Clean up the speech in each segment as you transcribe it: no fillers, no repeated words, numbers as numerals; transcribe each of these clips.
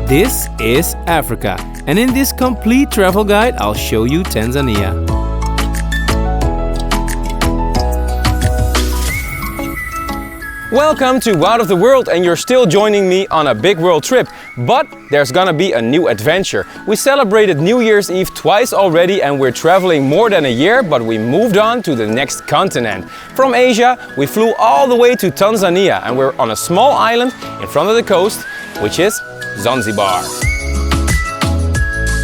This is Africa, and in this complete travel guide, I'll show you Tanzania. Welcome to Out of the World, and you're still joining me on a big world trip. But there's gonna be a new adventure. We celebrated New Year's Eve twice already and we're traveling more than a year, but we moved on to the next continent. From Asia, we flew all the way to Tanzania and we're on a small island in front of the coast, which is Zanzibar.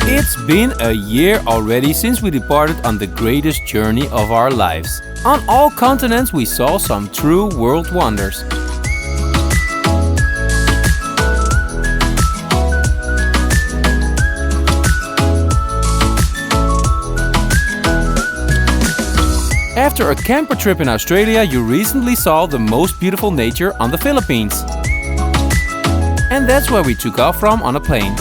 It's been a year already since we departed on the greatest journey of our lives. On all continents we saw some true world wonders. After a camper trip in Australia, you recently saw the most beautiful nature on the Philippines. And that's where we took off from on a plane.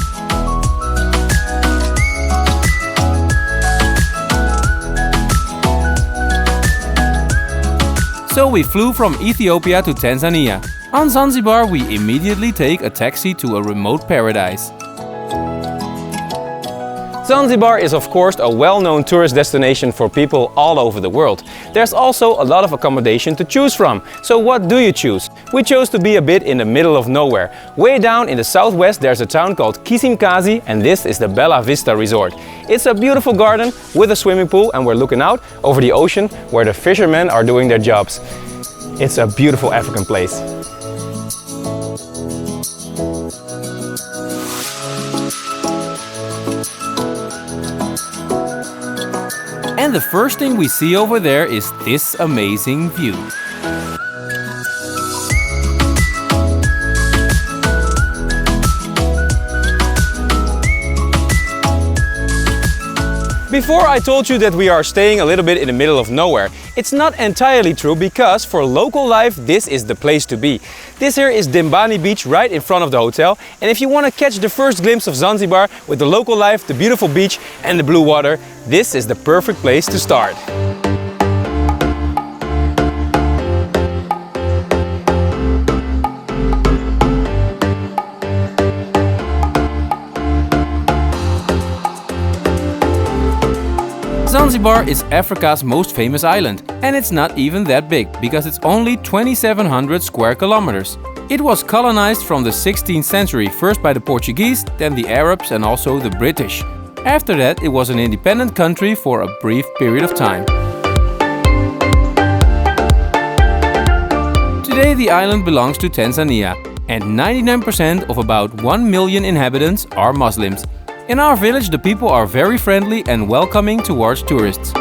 So we flew from Ethiopia to Tanzania. On Zanzibar, we immediately take a taxi to a remote paradise. Zanzibar is of course a well-known tourist destination for people all over the world. There's also a lot of accommodation to choose from. So what do you choose? We chose to be a bit in the middle of nowhere. Way down in the southwest there's a town called Kisimkazi, and this is the Bella Vista Resort. It's a beautiful garden with a swimming pool, and we're looking out over the ocean where the fishermen are doing their jobs. It's a beautiful African place. And the first thing we see over there is this amazing view. Before I told you that we are staying a little bit in the middle of nowhere. It's not entirely true, because for local life this is the place to be. This here is Dimbani Beach right in front of the hotel, and if you want to catch the first glimpse of Zanzibar with the local life, the beautiful beach and the blue water, this is the perfect place to start. Zanzibar is Africa's most famous island, and it's not even that big, because it's only 2,700 square kilometers. It was colonized from the 16th century, first by the Portuguese, then the Arabs and also the British. After that, it was an independent country for a brief period of time. Today the island belongs to Tanzania, and 99% of about 1 million inhabitants are Muslims. In our village, the people are very friendly and welcoming towards tourists.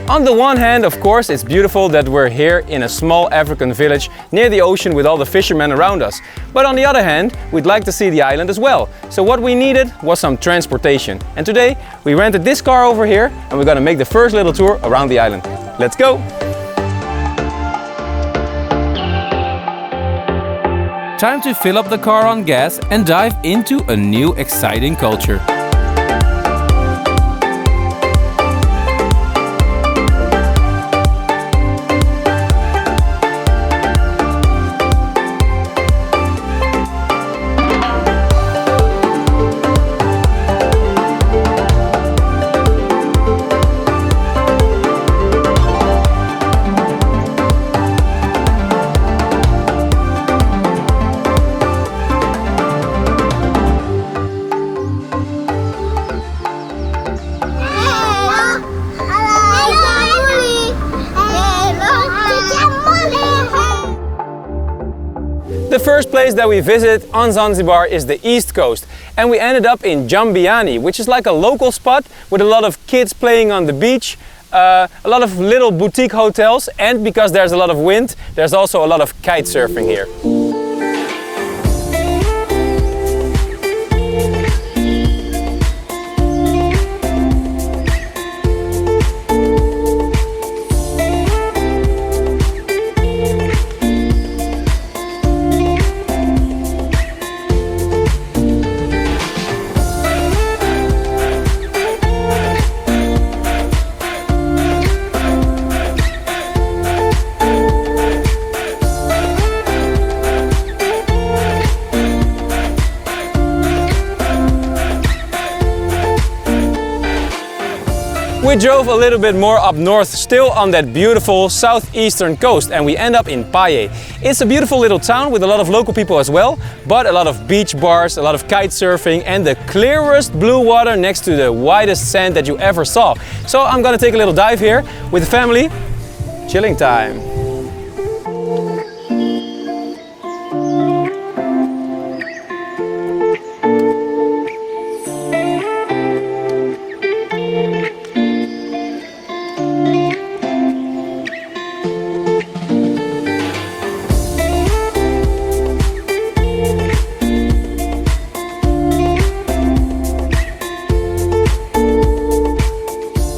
On the one hand, of course, it's beautiful that we're here in a small African village near the ocean with all the fishermen around us. But on the other hand, we'd like to see the island as well. So what we needed was some transportation. And today we rented this car over here and we're gonna make the first little tour around the island. Let's go! Time to fill up the car on gas and dive into a new exciting culture. The first place that we visit on Zanzibar is the east coast, and we ended up in Jambiani, which is like a local spot with a lot of kids playing on the beach, a lot of little boutique hotels, and because there's a lot of wind, there's also a lot of kite surfing here. we drove a little bit more up north, still on that beautiful southeastern coast, and we end up in Paje. It's a beautiful little town with a lot of local people as well, but a lot of beach bars, a lot of kite surfing, and the clearest blue water next to the whitest sand that you ever saw. So I'm gonna take a little dive here with the family. Chilling time.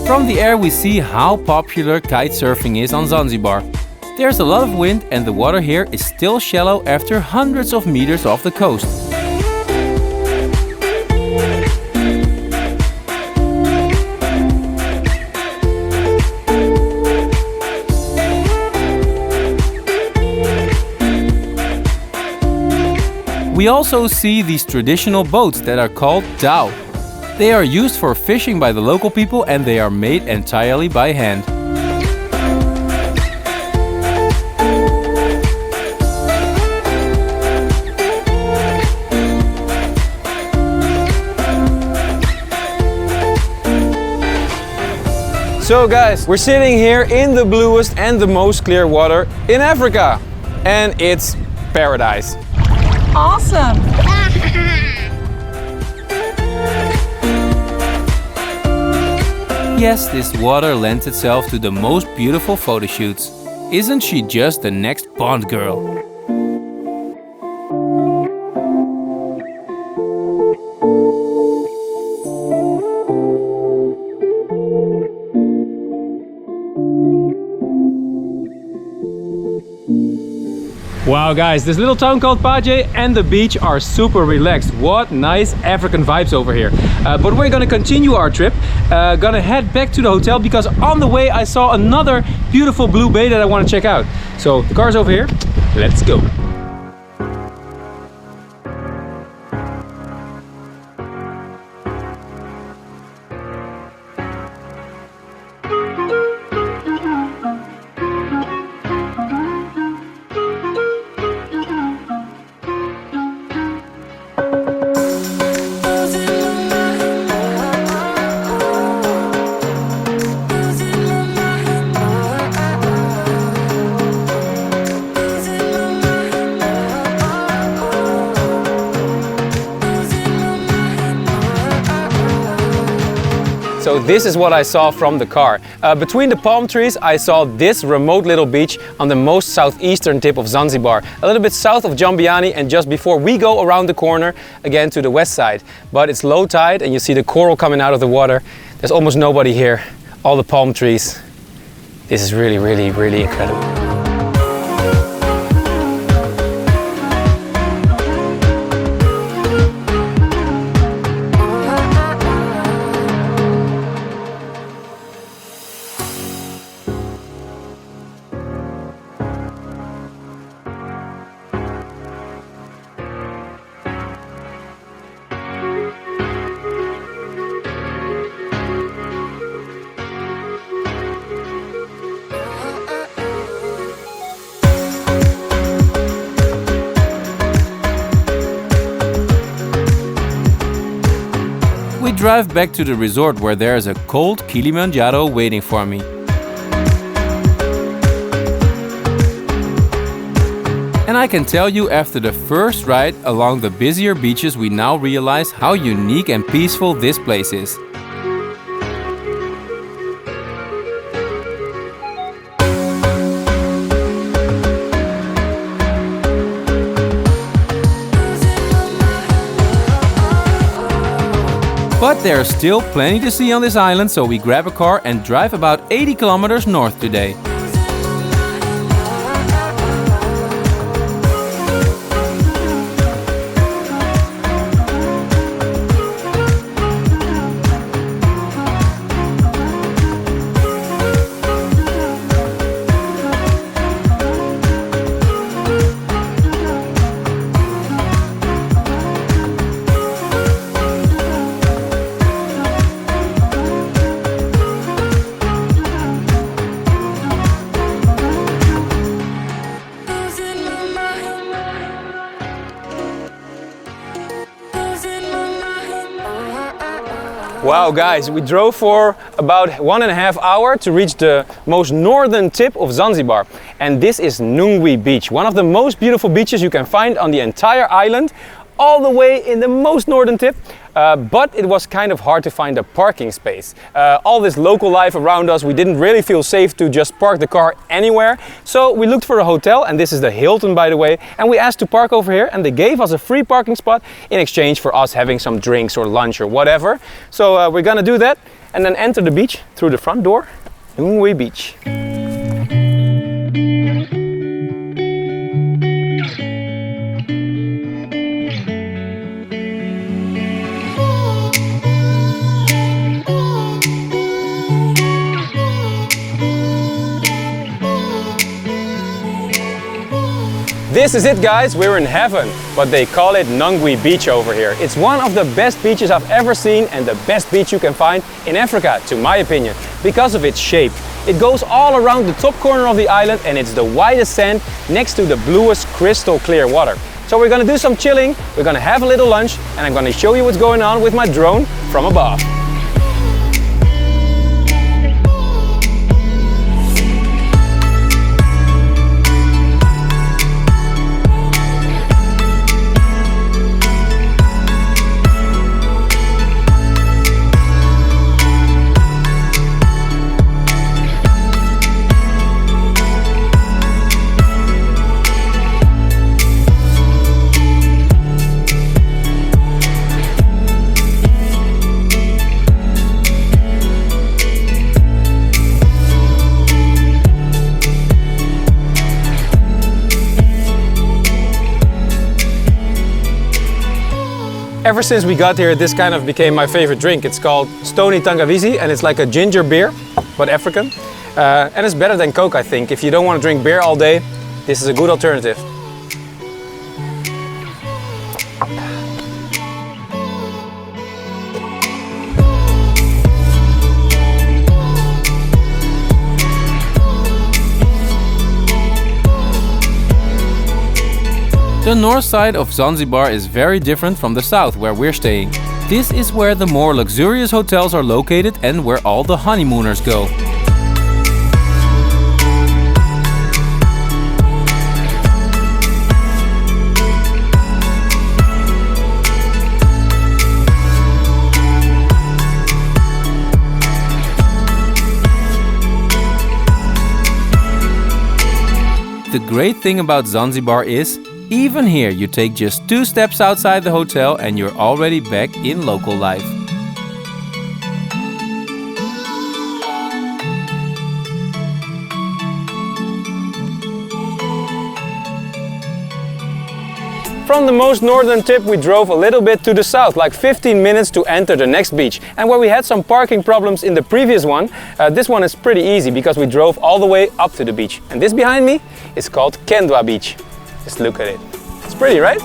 From the air we see how popular kite surfing is on Zanzibar. There's a lot of wind and the water here is still shallow after hundreds of meters off the coast. We also see these traditional boats that are called dhow. They are used for fishing by the local people and they are made entirely by hand. So guys, we're sitting here in the bluest and the most clear water in Africa. And it's paradise. Awesome! Yes, this water lends itself to the most beautiful photo shoots. Isn't she just the next Bond girl? Wow guys, this little town called Paje and the beach are super relaxed. What nice African vibes over here. But we're gonna continue our trip. Gonna head back to the hotel because on the way I saw another beautiful blue bay that I want to check out. So the car's over here, let's go. So this is what I saw from the car. Between the palm trees I saw this remote little beach on the most southeastern tip of Zanzibar. A little bit south of Jambiani and just before we go around the corner again to the west side. But it's low tide and you see the coral coming out of the water. There's almost nobody here. All the palm trees. This is really, really, really incredible. We drive back to the resort where there is a cold Kilimanjaro waiting for me. And I can tell you, after the first ride along the busier beaches, we now realize how unique and peaceful this place is. But there's still plenty to see on this island, so we grab a car and drive about 80 kilometers north today. Wow guys, we drove for about 1.5 hours to reach the most northern tip of Zanzibar. And this is Nungwi Beach, one of the most beautiful beaches you can find on the entire island, all the way in the most northern tip. But it was kind of hard to find a parking space. All this local life around us, we didn't really feel safe to just park the car anywhere. So we looked for a hotel, and this is the Hilton by the way, and we asked to park over here, and they gave us a free parking spot in exchange for us having some drinks or lunch or whatever. So we're gonna do that and then enter the beach through the front door, Nungwi Beach. This is it guys, we're in heaven, but they call it Nungwi Beach over here. It's one of the best beaches I've ever seen and the best beach you can find in Africa, to my opinion, because of its shape. It goes all around the top corner of the island and it's the whitest sand next to the bluest crystal clear water. So we're gonna do some chilling, we're gonna have a little lunch, and I'm gonna show you what's going on with my drone from above. Ever since we got here, this kind of became my favorite drink. It's called Stony Tangawizi and it's like a ginger beer, but African. And it's better than Coke, I think. If you don't want to drink beer all day, this is a good alternative. The north side of Zanzibar is very different from the south where we're staying. This is where the more luxurious hotels are located and where all the honeymooners go. The great thing about Zanzibar is, even here, you take just 2 steps outside the hotel and you're already back in local life. From the most northern tip we drove a little bit to the south, like 15 minutes to enter the next beach. And where we had some parking problems in the previous one, this one is pretty easy because we drove all the way up to the beach. And this behind me is called Kendwa Beach. Just look at it. It's pretty, right?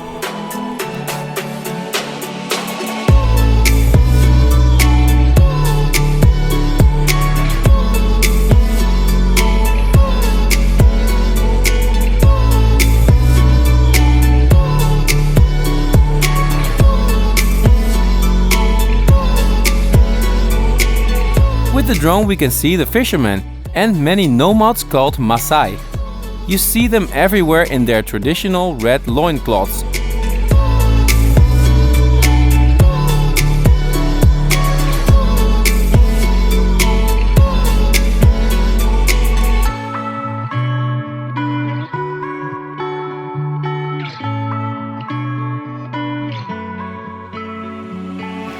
With the drone we can see the fishermen and many nomads called Maasai. You see them everywhere in their traditional red loincloths.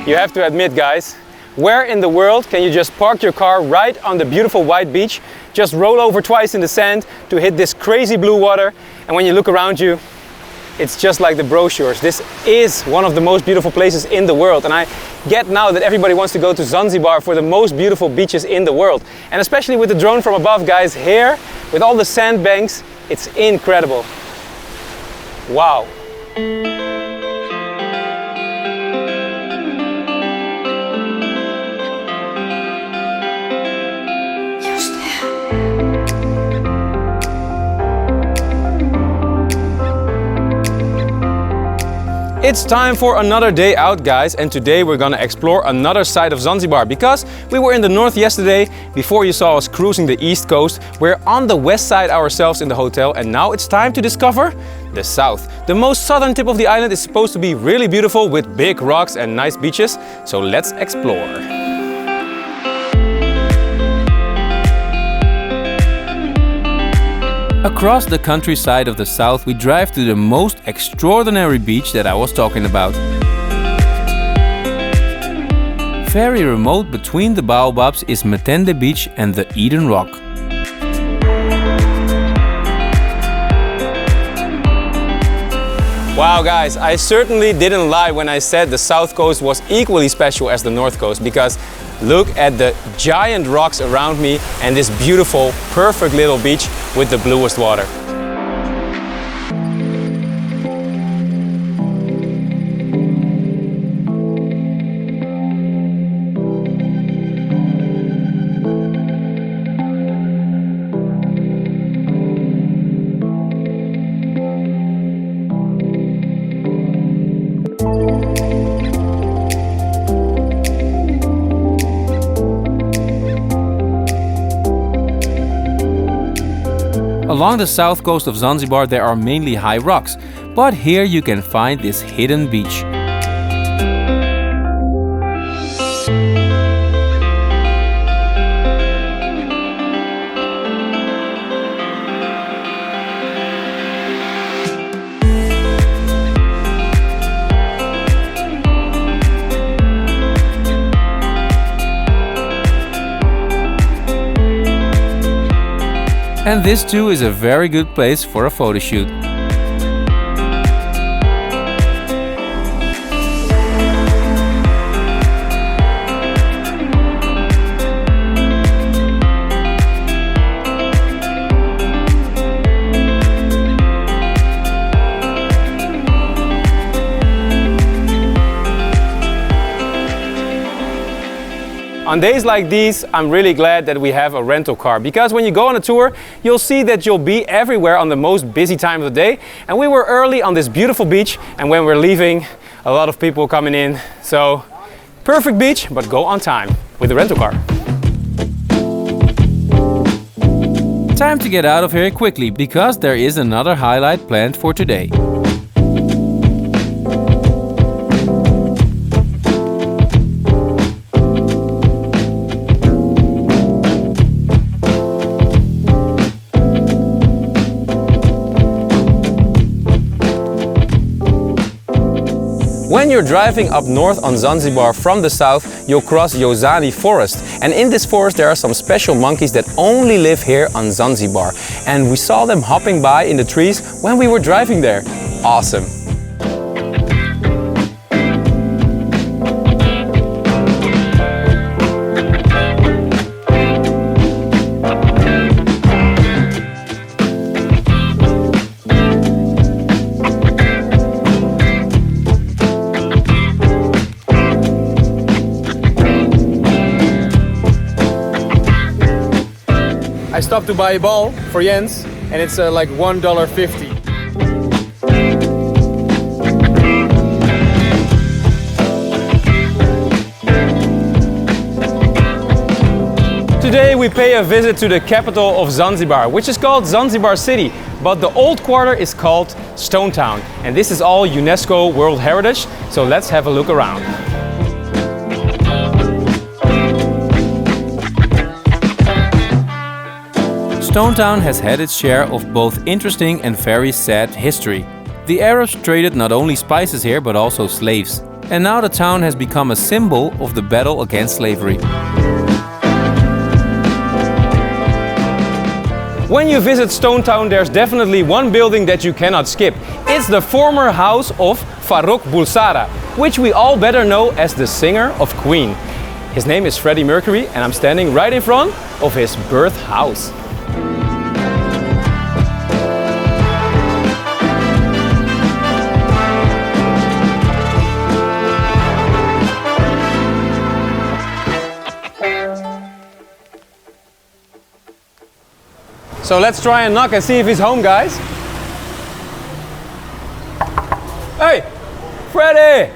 You have to admit, guys, where in the world can you just park your car right on the beautiful white beach, just roll over twice in the sand to hit this crazy blue water, and when you look around you, it's just like the brochures. This is one of the most beautiful places in the world, and I get now that everybody wants to go to Zanzibar for the most beautiful beaches in the world. And especially with the drone from above, guys, here, with all the sandbanks, it's incredible. Wow. It's time for another day out, guys, and today we're gonna explore another side of Zanzibar because we were in the north yesterday. Before you saw us cruising the east coast, we're on the west side ourselves in the hotel, and now it's time to discover the south. The most southern tip of the island is supposed to be really beautiful with big rocks and nice beaches, so let's explore. Across the countryside of the south, we drive to the most extraordinary beach that I was talking about. Very remote between the baobabs is Matende Beach and the Eden Rock. Wow guys, I certainly didn't lie when I said the south coast was equally special as the north coast, because look at the giant rocks around me and this beautiful, perfect little beach with the bluest water. Along the south coast of Zanzibar there are mainly high rocks, but here you can find this hidden beach. And this too is a very good place for a photo shoot. On days like these, I'm really glad that we have a rental car, because when you go on a tour, you'll see that you'll be everywhere on the most busy time of the day. And we were early on this beautiful beach, and when we're leaving, a lot of people coming in. So, perfect beach, but go on time with the rental car. Time to get out of here quickly, because there is another highlight planned for today. When you're driving up north on Zanzibar from the south, you'll cross Yozani Forest. And in this forest there are some special monkeys that only live here on Zanzibar. And we saw them hopping by in the trees when we were driving there. Awesome! I stopped to buy a ball for Jens, and it's like $1.50. Today we pay a visit to the capital of Zanzibar, which is called Zanzibar City, but the old quarter is called Stone Town, and this is all UNESCO World Heritage, so let's have a look around. Stone Town has had its share of both interesting and very sad history. The Arabs traded not only spices here but also slaves. And now the town has become a symbol of the battle against slavery. When you visit Stone Town, there's definitely one building that you cannot skip. It's the former house of Farouk Bulsara, which we all better know as the singer of Queen. His name is Freddie Mercury, and I'm standing right in front of his birth house. So let's try and knock and see if he's home, guys. Hey, Freddy!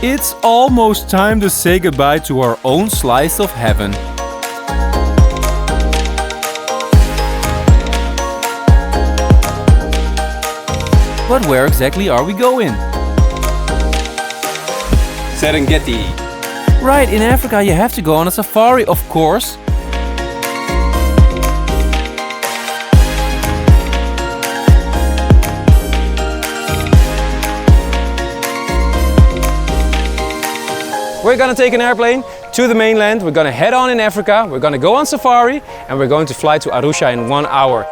It's almost time to say goodbye to our own slice of heaven. But where exactly are we going? Serengeti. Right, in Africa you have to go on a safari, of course. We're gonna take an airplane to the mainland, we're gonna head on in Africa, we're gonna go on safari, and we're going to fly to Arusha in 1 hour.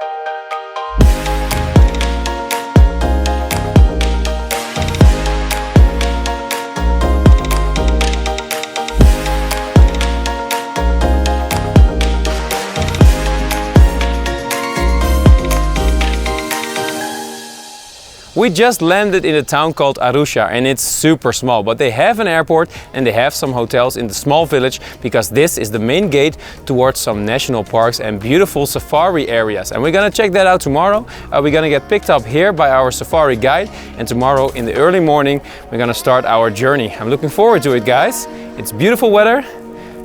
We just landed in a town called Arusha and it's super small, but they have an airport and they have some hotels in the small village because this is the main gate towards some national parks and beautiful safari areas. And we're gonna check that out tomorrow. We're gonna get picked up here by our safari guide and tomorrow in the early morning we're gonna start our journey. I'm looking forward to it, guys. It's beautiful weather,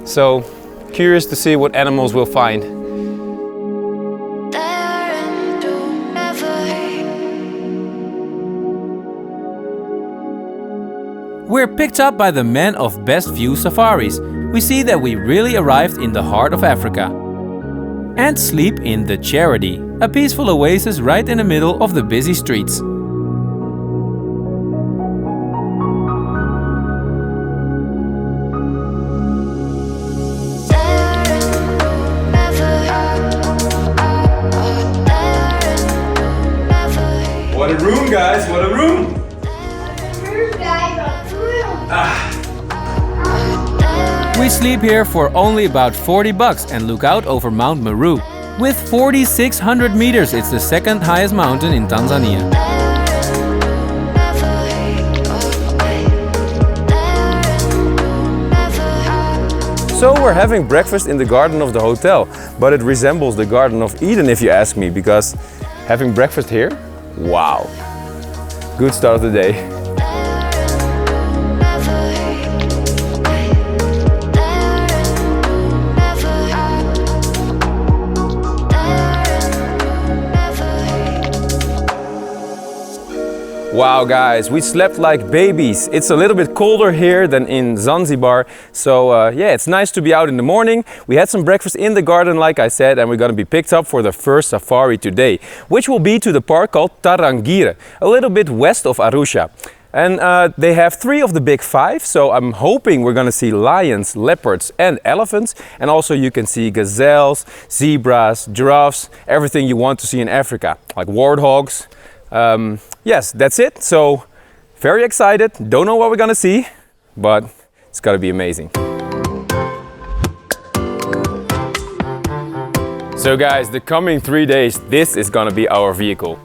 so curious to see what animals we'll find. We're picked up by the men of Best View Safaris. We see that we really arrived in the heart of Africa. And sleep in the Charity, a peaceful oasis right in the middle of the busy streets. What a room, guys, what a room! We sleep here for only about 40 bucks and look out over Mount Meru. With 4,600 meters, it's the second highest mountain in Tanzania. So we're having breakfast in the garden of the hotel, but it resembles the Garden of Eden if you ask me, because having breakfast here, wow. Good start of the day. Wow guys, we slept like babies. It's a little bit colder here than in Zanzibar. So yeah, it's nice to be out in the morning. We had some breakfast in the garden like I said, and we're gonna be picked up for the first safari today, which will be to the park called Tarangire, a little bit west of Arusha. And they have 3 of the big 5, so I'm hoping we're gonna see lions, leopards and elephants. And also you can see gazelles, zebras, giraffes, everything you want to see in Africa, like warthogs. Yes, that's it. So very excited. Don't know what we're gonna see, but it's gotta be amazing. So guys, the coming 3 days, this is gonna be our vehicle.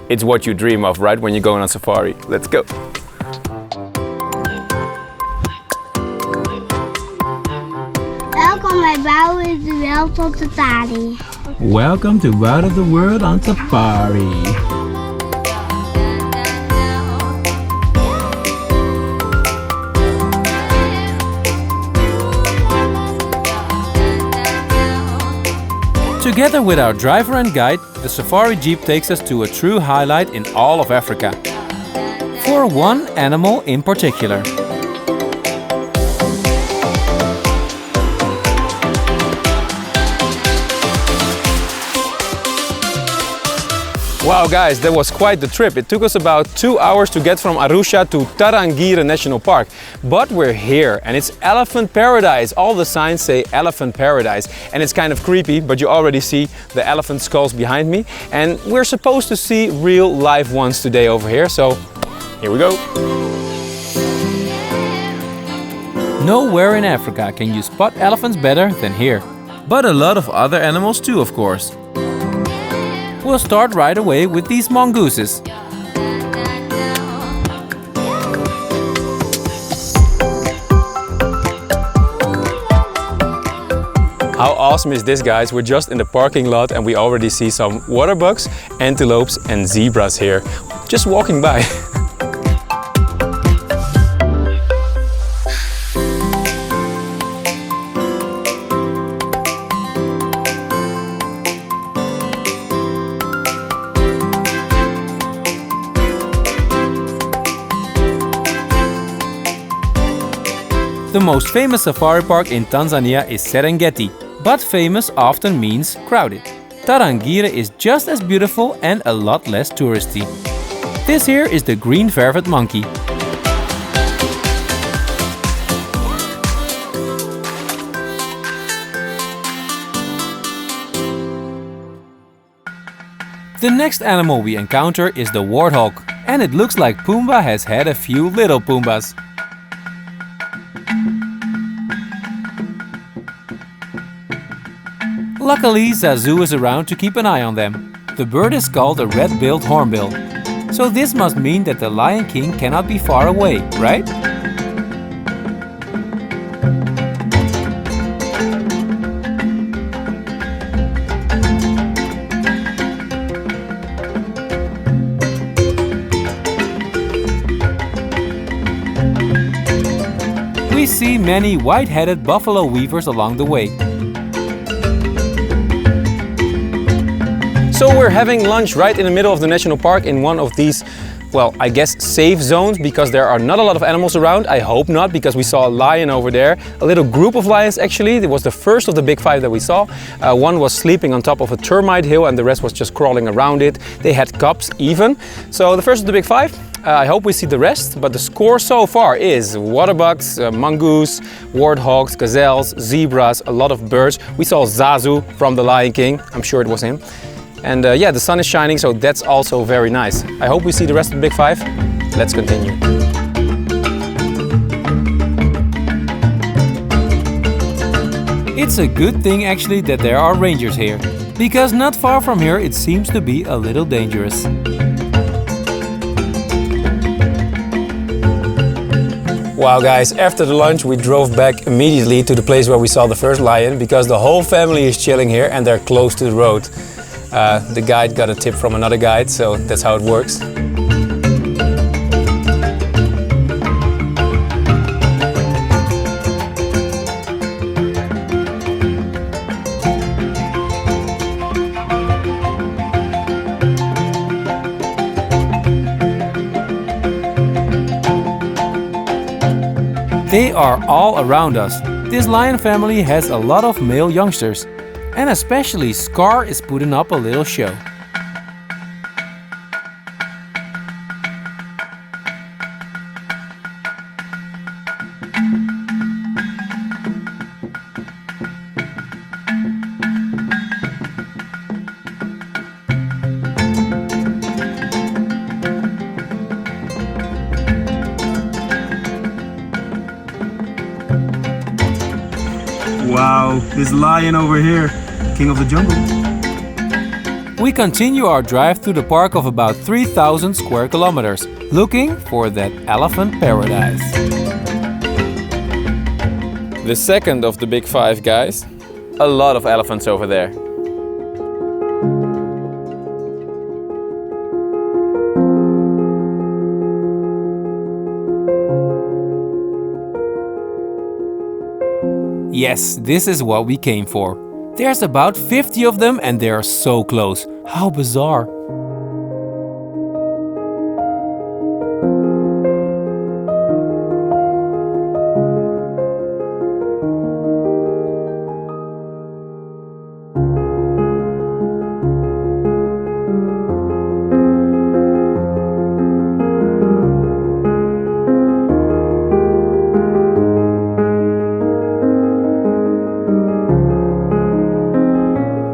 It's what you dream of, right? When you're going on safari. Let's go. Welkom bij Bouwen in de Wereld op Safari. Welcome to Out of the World on Safari. Together with our driver and guide, the safari jeep takes us to a true highlight in all of Africa. For one animal in particular. Wow guys, that was quite the trip. It took us about 2 hours to get from Arusha to Tarangire National Park. But we're here and it's elephant paradise. All the signs say elephant paradise. And it's kind of creepy, but you already see the elephant skulls behind me. And we're supposed to see real live ones today over here. So here we go. Nowhere in Africa can you spot elephants better than here. But a lot of other animals too, of course. We'll start right away with these mongooses. How awesome is this, guys? We're just in the parking lot and we already see some water bucks, antelopes and zebras here. Just walking by. The most famous safari park in Tanzania is Serengeti, but famous often means crowded. Tarangire is just as beautiful and a lot less touristy. This here is the green vervet monkey. The next animal we encounter is the warthog, and it looks like Pumbaa has had a few little Pumbas. Luckily, Zazu is around to keep an eye on them. The bird is called a red-billed hornbill. So this must mean that the Lion King cannot be far away, right? We see many white-headed buffalo weavers along the way. So we're having lunch right in the middle of the national park in one of these, well, I guess safe zones, because there are not a lot of animals around. I hope not, because we saw a lion over there. A little group of lions actually. It was the first of the big five that we saw. One was sleeping on top of a termite hill and the rest was just crawling around it. They had cubs even. So the first of the big five. I hope we see the rest, but the score so far is waterbucks, mongoose, warthogs, gazelles, zebras, a lot of birds. We saw Zazu from the Lion King. I'm sure it was him. And yeah, the sun is shining, so that's also very nice. I hope we see the rest of the big five. Let's continue. It's a good thing actually that there are rangers here, because not far from here it seems to be a little dangerous. Wow guys, after the lunch we drove back immediately to the place where we saw the first lion, because the whole family is chilling here and they're close to the road. The guide got a tip from another guide, so that's how it works. They are all around us. This lion family has a lot of male youngsters. And especially Scar is putting up a little show. Wow, this lion over here, king of the jungle. We continue our drive through the park of about 3,000 square kilometers, looking for that elephant paradise. The second of the big five, guys. A lot of elephants over there. Yes, this is what we came for. There's about 50 of them and they are so close. How bizarre.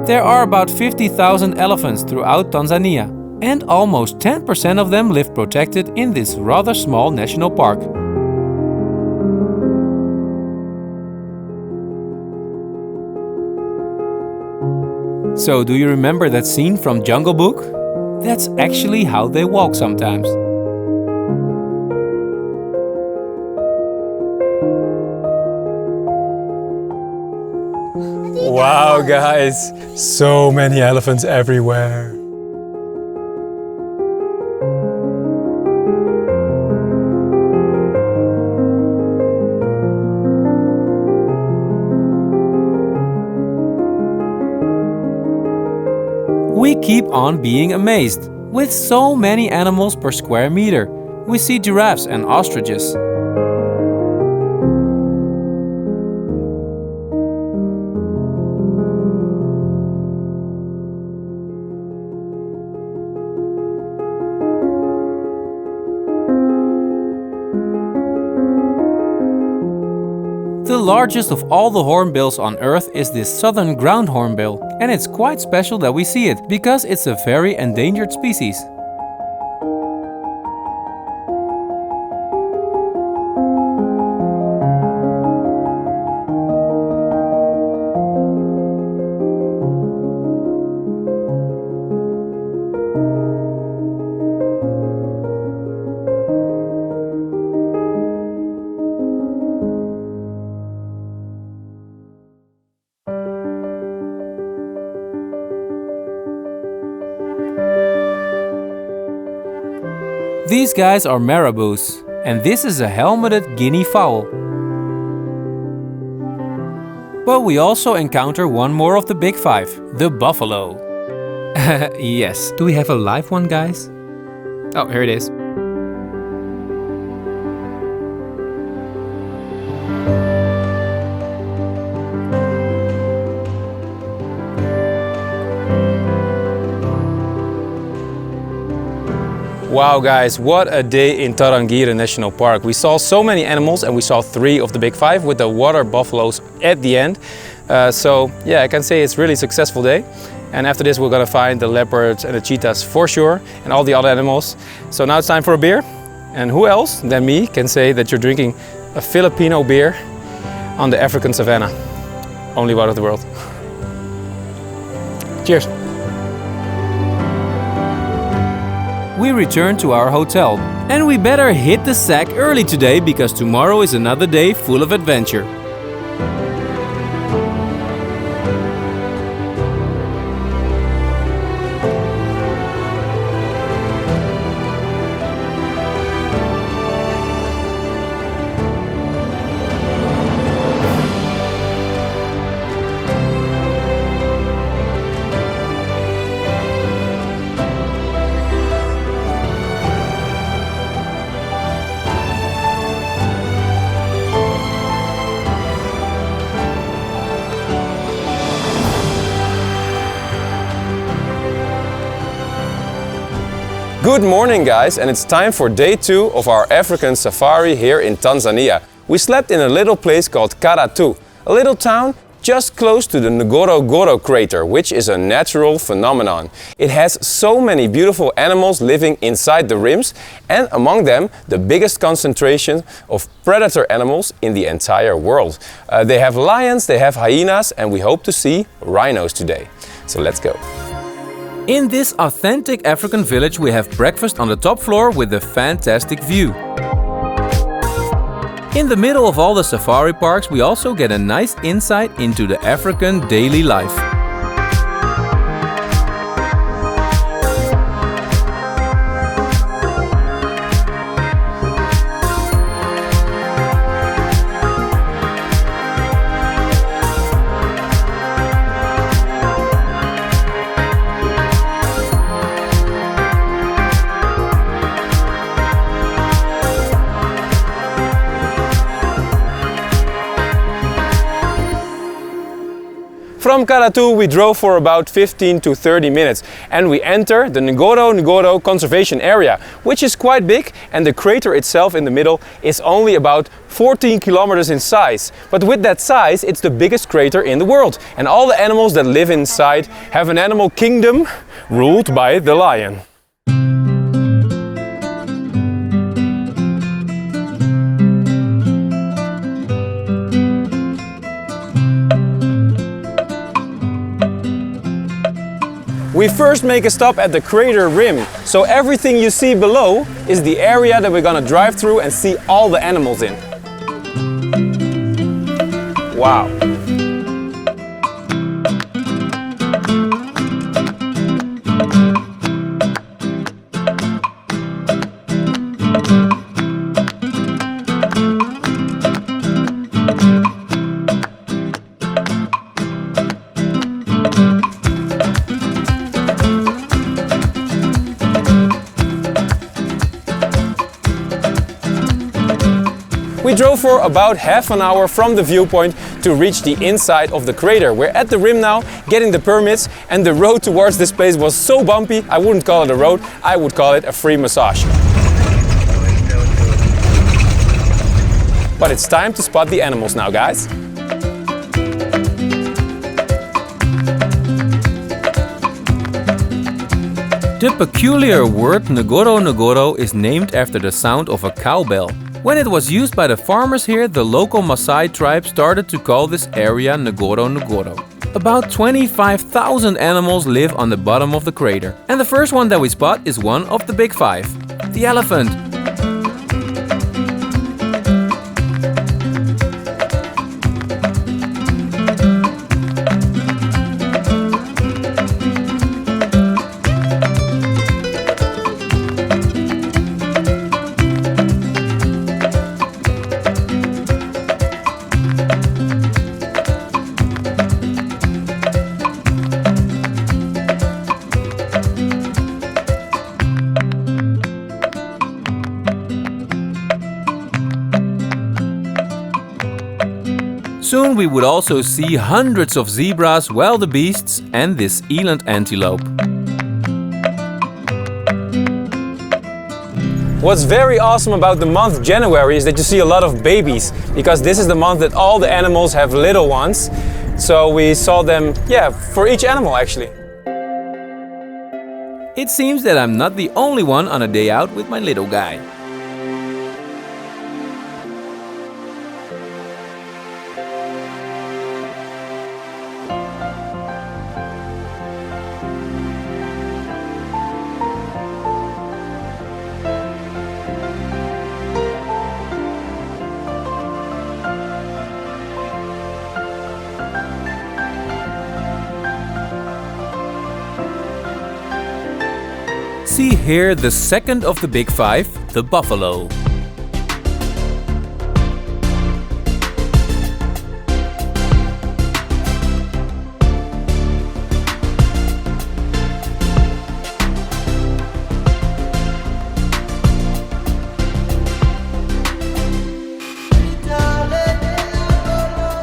There are about 50,000 elephants throughout Tanzania, and almost 10% of them live protected in this rather small national park. So, do you remember that scene from Jungle Book? That's actually how they walk sometimes. Wow, guys, so many elephants everywhere. We keep on being amazed. With so many animals per square meter, we see giraffes and ostriches. The largest of all the hornbills on Earth is this southern ground hornbill, and it's quite special that we see it, because it's a very endangered species. These guys are marabous, and this is a helmeted guinea fowl. But we also encounter one more of the big five, the buffalo. Yes, do we have a live one, guys? Oh, here it is. Wow guys, what a day in Tanzania National Park. We saw so many animals and we saw 3 of the big 5 with the water buffaloes at the end. So yeah, I can say it's really successful day. And after this we're gonna find the leopards and the cheetahs for sure and all the other animals. So now it's time for a beer. And who else than me can say that you're drinking a Filipino beer on the African savannah. Only one of the world. Cheers. We return to our hotel. And we better hit the sack early today, because tomorrow is another day full of adventure. Good morning guys, and it's time for day 2 of our African safari here in Tanzania. We slept in a little place called Karatu, a little town just close to the Ngorongoro crater, which is a natural phenomenon. It has so many beautiful animals living inside the rims, and among them the biggest concentration of predator animals in the entire world. They have lions, they have hyenas, and we hope to see rhinos today. So let's go. In this authentic African village we have breakfast on the top floor with a fantastic view. In the middle of all the safari parks we also get a nice insight into the African daily life. From Karatu we drove for about 15 to 30 minutes and we enter the Ngorongoro Conservation Area, which is quite big, and the crater itself in the middle is only about 14 kilometers in size. But with that size it's the biggest crater in the world, and all the animals that live inside have an animal kingdom ruled by the lion. We first make a stop at the crater rim, so everything you see below is the area that we're gonna drive through and see all the animals in. Wow. We drove for about half an hour from the viewpoint to reach the inside of the crater. We're at the rim now, getting the permits, and the road towards this place was so bumpy, I wouldn't call it a road, I would call it a free massage. But it's time to spot the animals now, guys. The peculiar word Ngoro Ngoro is named after the sound of a cowbell. When it was used by the farmers here, the local Maasai tribe started to call this area Ngoro Ngoro. About 25,000 animals live on the bottom of the crater. And the first one that we spot is one of the big five, the elephant. Soon we would also see hundreds of zebras, wildebeests and this eland antelope. What's very awesome about the month January is that you see a lot of babies, because this is the month that all the animals have little ones. So we saw them, for each animal actually. It seems that I'm not the only one on a day out with my little guy. See here the second of the big five, the buffalo.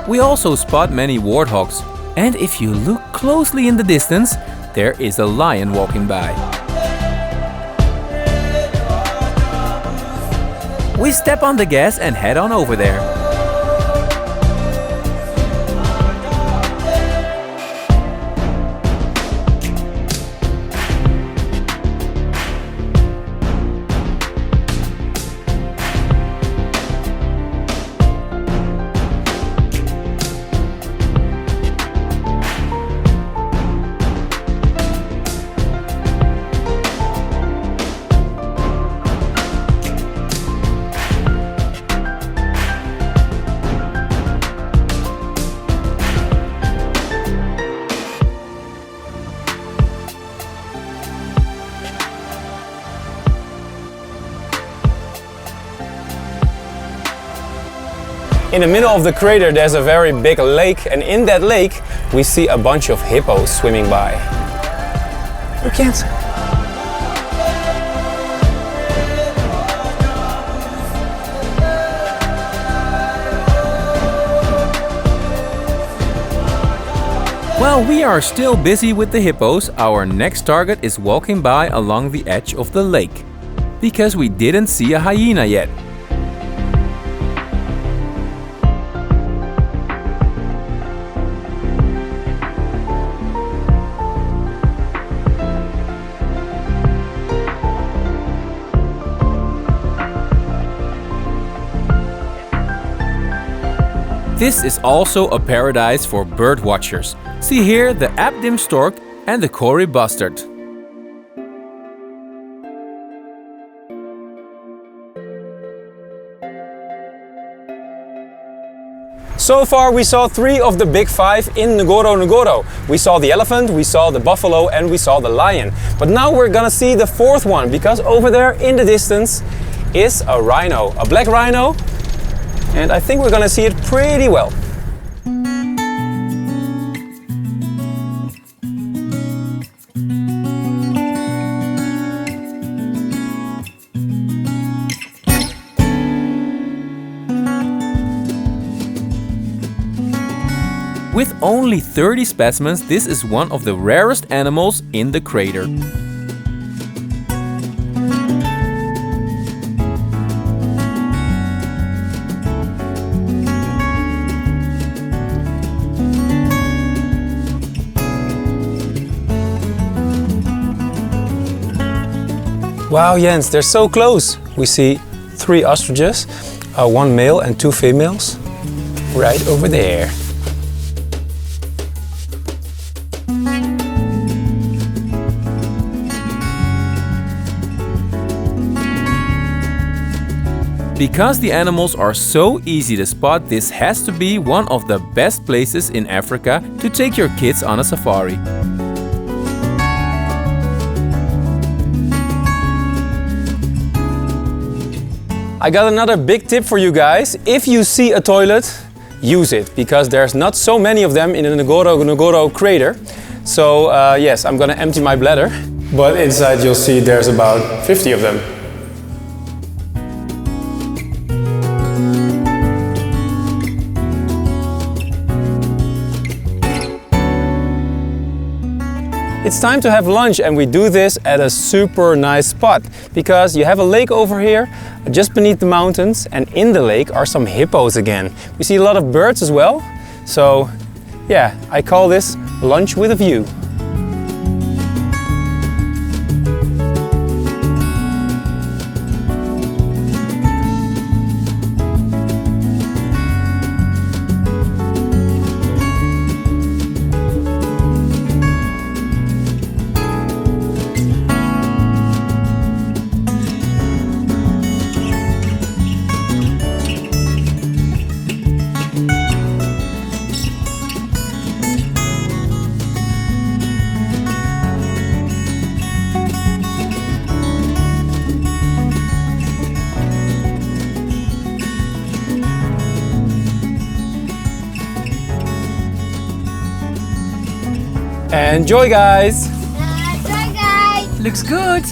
We also spot many warthogs, and if you look closely in the distance, there is a lion walking by. We step on the gas and head on over there. In the middle of the crater there's a very big lake, and in that lake we see a bunch of hippos swimming by. You can't. While we are still busy with the hippos, our next target is walking by along the edge of the lake. Because we didn't see a hyena yet. This is also a paradise for bird watchers. See here the Abdim stork and the Kori bustard. So far we saw 3 of the big 5 in Ngoro. We saw the elephant, we saw the buffalo and we saw the lion. But now we're gonna see the 4th one, because over there in the distance is a rhino, a black rhino, and I think we're gonna see it pretty well. With only 30 specimens, this is one of the rarest animals in the crater. Wow, Jens, they're so close. We see 3 ostriches, 1 male and 2 females, right over there. Because the animals are so easy to spot, this has to be one of the best places in Africa to take your kids on a safari. I got another big tip for you guys. If you see a toilet, use it, because there's not so many of them in the Ngoro crater. So yes, I'm gonna empty my bladder. But inside you'll see there's about 50 of them. It's time to have lunch, and we do this at a super nice spot, because you have a lake over here just beneath the mountains, and in the lake are some hippos again. We see a lot of birds as well, so yeah, I call this lunch with a view. Enjoy, guys! Bye, guys. Looks good.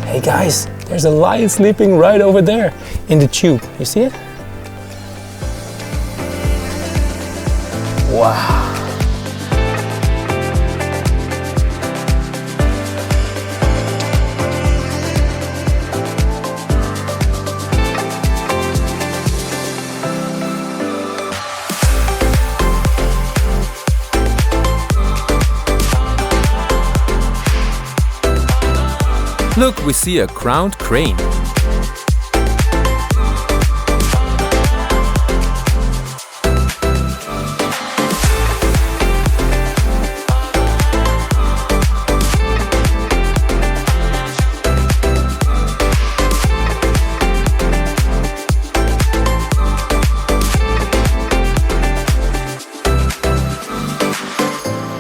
Hey guys, there's a lion sleeping right over there in the tube. You see it? Wow. Look, we see a crowned crane.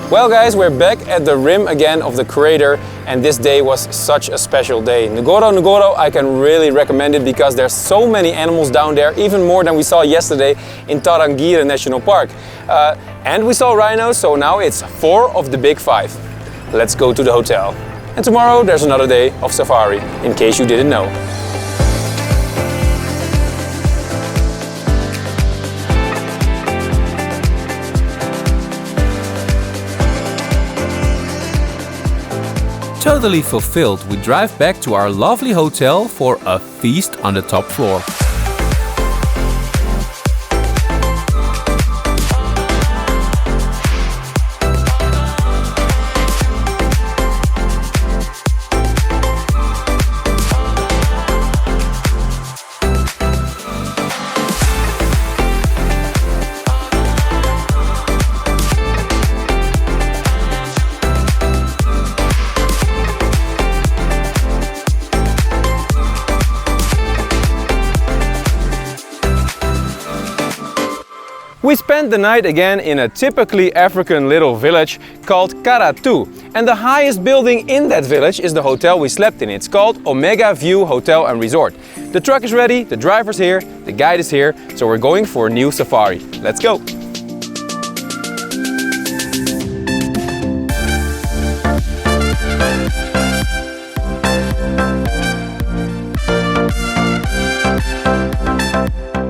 Well guys, we're back at the rim again of the crater, and this day was such a special day. Ngoro, I can really recommend it because there's so many animals down there, even more than we saw yesterday in Tarangire National Park. And we saw rhinos, so now it's 4 of the big 5. Let's go to the hotel. And tomorrow there's another day of safari, in case you didn't know. Totally fulfilled, we drive back to our lovely hotel for a feast on the top floor. We spent the night again in a typically African little village called Karatu. And the highest building in that village is the hotel we slept in. It's called Omega View Hotel and Resort. The truck is ready, the driver's here, the guide is here, so we're going for a new safari. Let's go!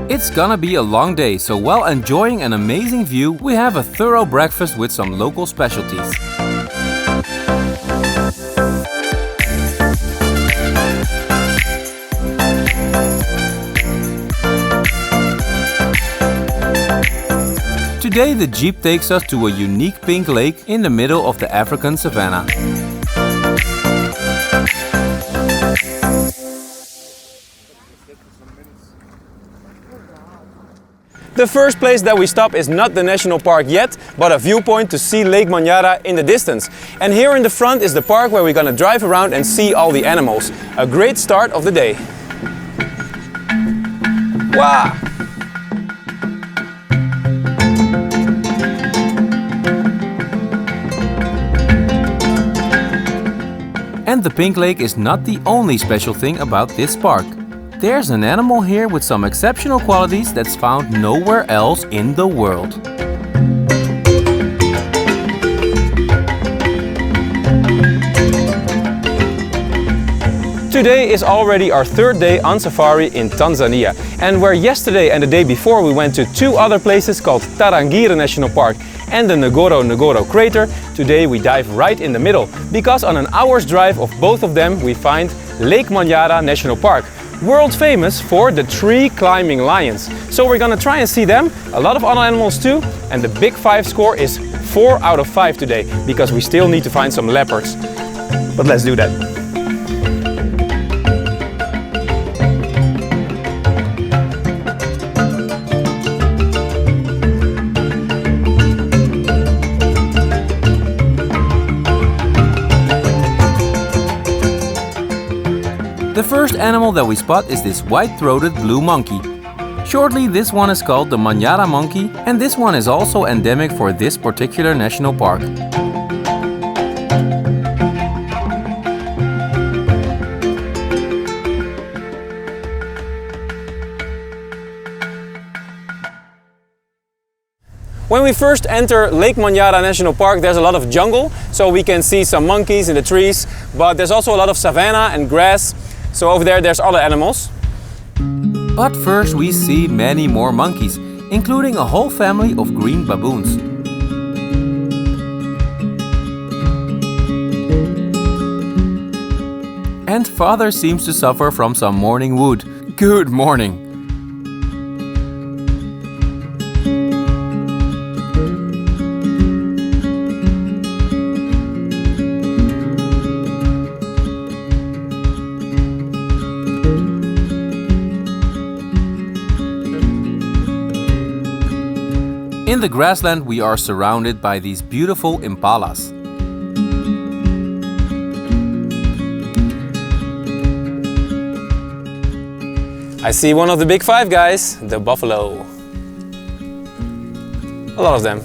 It's gonna be a long day, so while enjoying an amazing view, we have a thorough breakfast with some local specialties. Today the jeep takes us to a unique pink lake in the middle of the African savannah. The first place that we stop is not the national park yet, but a viewpoint to see Lake Manyara in the distance. And here in the front is the park where we're gonna drive around and see all the animals. A great start of the day. Wow! And the pink lake is not the only special thing about this park. There's an animal here with some exceptional qualities that's found nowhere else in the world. Today is already our third day on safari in Tanzania. And where yesterday and the day before we went to two other places called Tarangire National Park and the Ngoro crater, today we dive right in the middle. Because on an hour's drive of both of them we find Lake Manyara National Park, world famous for the tree climbing lions. So we're gonna try and see them, a lot of other animals too, and the big 5 score is 4 out of 5 today, because we still need to find some leopards. But let's do that. The first animal that we spot is this white-throated blue monkey. Shortly, this one is called the Manyara monkey, and this one is also endemic for this particular national park. When we first enter Lake Manyara National Park, there's a lot of jungle, so we can see some monkeys in the trees, but there's also a lot of savanna and grass. So over there's other animals. But first we see many more monkeys, including a whole family of green baboons. And father seems to suffer from some morning wood. Good morning! In the grassland we are surrounded by these beautiful impalas. I see one of the big 5 guys, the buffalo. A lot of them.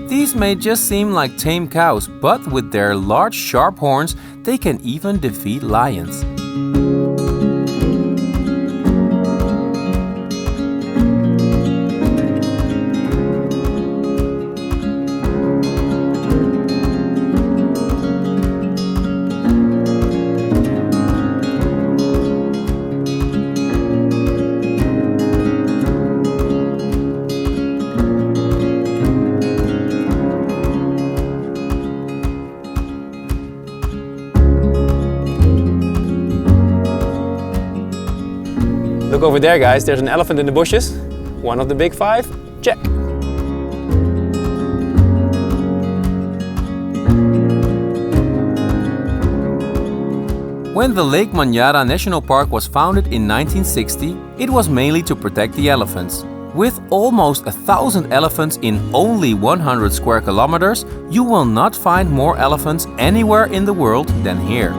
These may just seem like tame cows, but with their large sharp horns they can even defeat lions. Look over there, guys, there's an elephant in the bushes. One of the big 5, check. When the Lake Manyara National Park was founded in 1960, it was mainly to protect the elephants. With almost 1,000 elephants in only 100 square kilometers, you will not find more elephants anywhere in the world than here.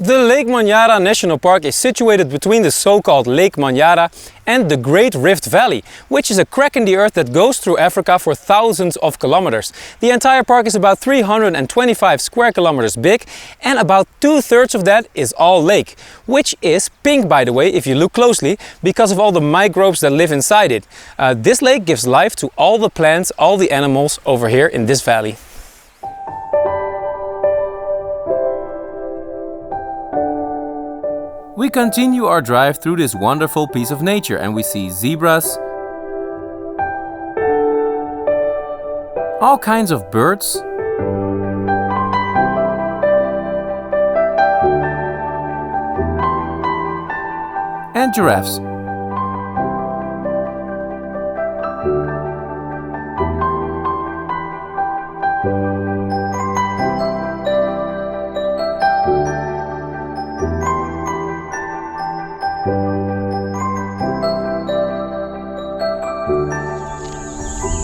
The Lake Manyara National Park is situated between the so-called Lake Manyara and the Great Rift Valley, which is a crack in the earth that goes through Africa for thousands of kilometers. The entire park is about 325 square kilometers big, and about 2/3 of that is all lake, which is pink, by the way, if you look closely, because of all the microbes that live inside it. This lake gives life to all the plants, all the animals over here in this valley. We continue our drive through this wonderful piece of nature and we see zebras, all kinds of birds, and giraffes.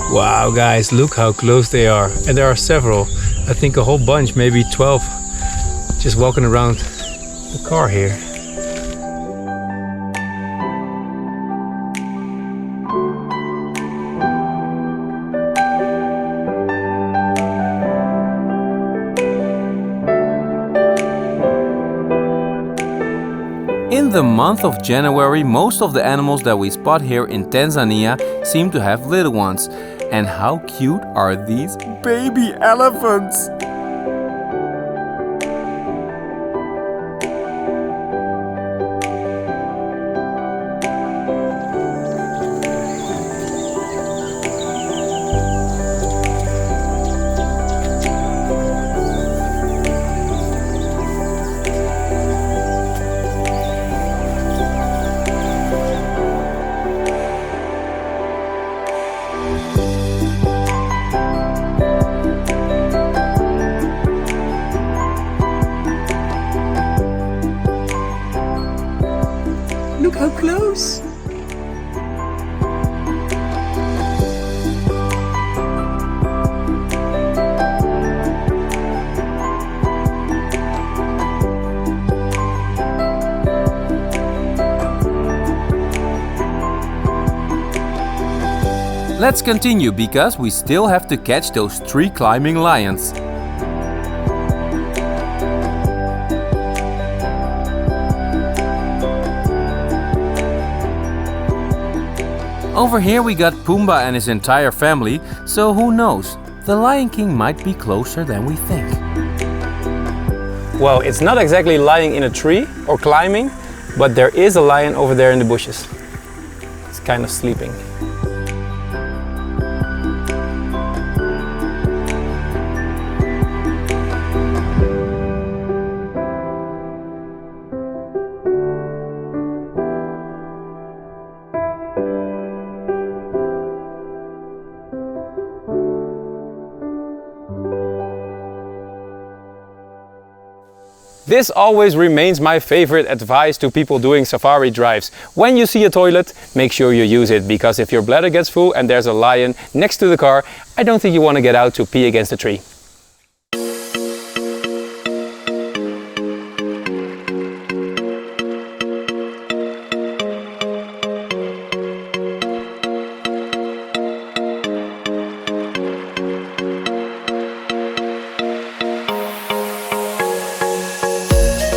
Wow guys, look how close they are. And there are several, I think a whole bunch, maybe 12, just walking around the car here. In the month of January, most of the animals that we spot here in Tanzania seem to have little ones. And how cute are these baby elephants? Look how close. Let's continue because we still have to catch those tree climbing lions. Over here we got Pumbaa and his entire family, so who knows? The Lion King might be closer than we think. Well, it's not exactly lying in a tree or climbing, but there is a lion over there in the bushes. It's kind of sleeping. This always remains my favorite advice to people doing safari drives. When you see a toilet, make sure you use it, because if your bladder gets full and there's a lion next to the car, I don't think you want to get out to pee against a tree.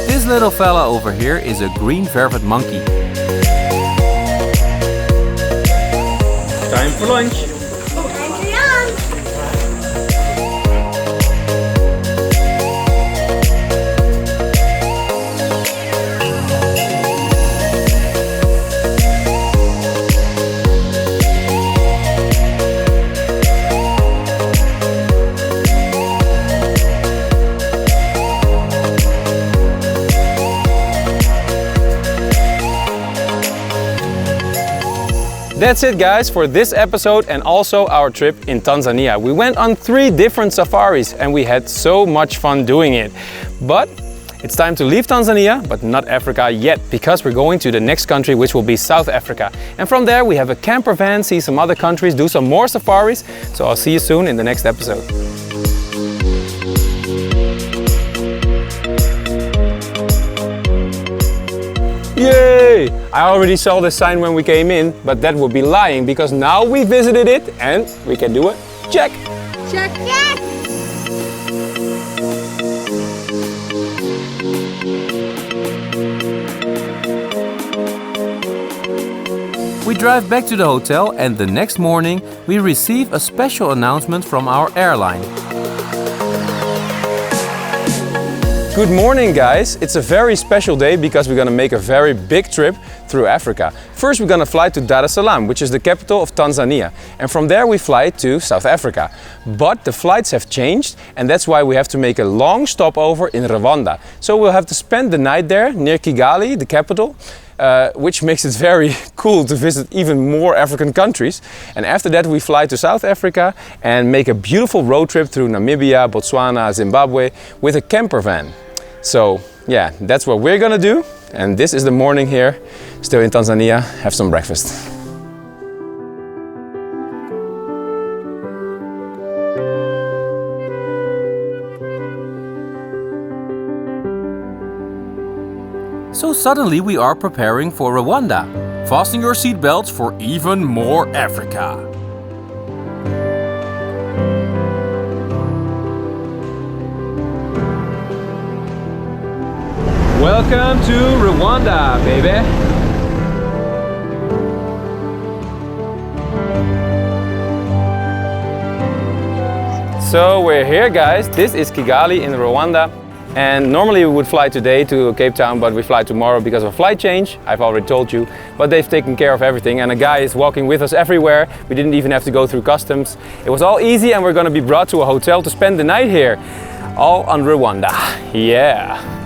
This little fella over here is a green velvet monkey. Time for lunch. That's it guys for this episode and also our trip in Tanzania. We went on 3 different safaris and we had so much fun doing it. But it's time to leave Tanzania, but not Africa yet, because we're going to the next country, which will be South Africa. And from there we have a camper van, see some other countries, do some more safaris. So I'll see you soon in the next episode. I already saw the sign when we came in, but that would be lying because now we visited it and we can do a check. Check. We drive back to the hotel and the next morning we receive a special announcement from our airline. Good morning, guys. It's a very special day because we're gonna make a very big trip through Africa. First, we're gonna fly to Dar es Salaam, which is the capital of Tanzania. And from there we fly to South Africa. But the flights have changed and that's why we have to make a long stopover in Rwanda. So we'll have to spend the night there near Kigali, the capital. Which makes it very cool to visit even more African countries. And after that we fly to South Africa and make a beautiful road trip through Namibia, Botswana, Zimbabwe with a camper van. So yeah, that's what we're gonna do. And this is the morning here, still in Tanzania, have some breakfast. So suddenly we are preparing for Rwanda. Fasten your seatbelts for even more Africa. Welcome to Rwanda, baby! So we're here, guys. This is Kigali in Rwanda. And normally we would fly today to Cape Town, but we fly tomorrow because of a flight change. I've already told you, but they've taken care of everything and a guy is walking with us everywhere. We didn't even have to go through customs. It was all easy and we're gonna be brought to a hotel to spend the night here. All on Rwanda. Yeah.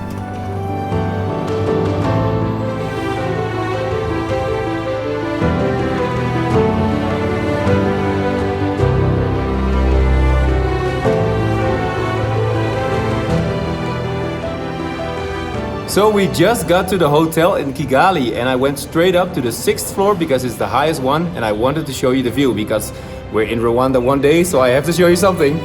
So we just got to the hotel in Kigali and I went straight up to the 6th floor because it's the highest one and I wanted to show you the view because we're in Rwanda one day, so I have to show you something.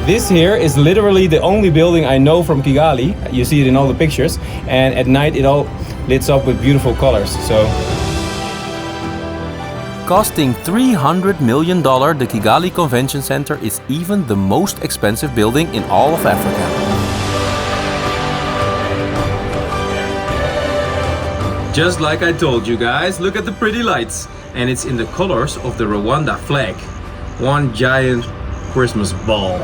This here is literally the only building I know from Kigali. You see it in all the pictures and at night it all lights up with beautiful colors. So, costing $300 million, the Kigali Convention Center is even the most expensive building in all of Africa. Just like I told you guys, look at the pretty lights. And it's in the colors of the Rwanda flag. One giant Christmas ball.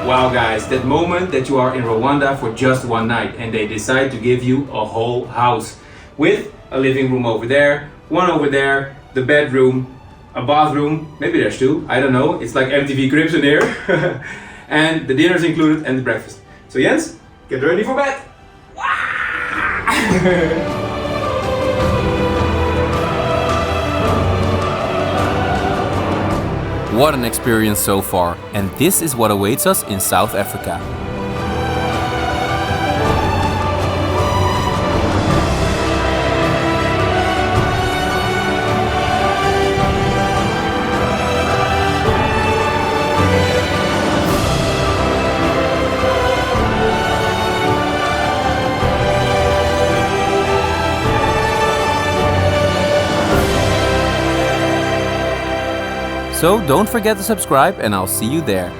Wow guys, that moment that you are in Rwanda for just one night and they decide to give you a whole house with a living room over there, one over there, the bedroom, a bathroom, maybe there's two, I don't know, it's like MTV Cribs in here. And the dinner's included and the breakfast. So Jens, get ready for bed! What an experience so far, and this is what awaits us in South Africa. So don't forget to subscribe and I'll see you there.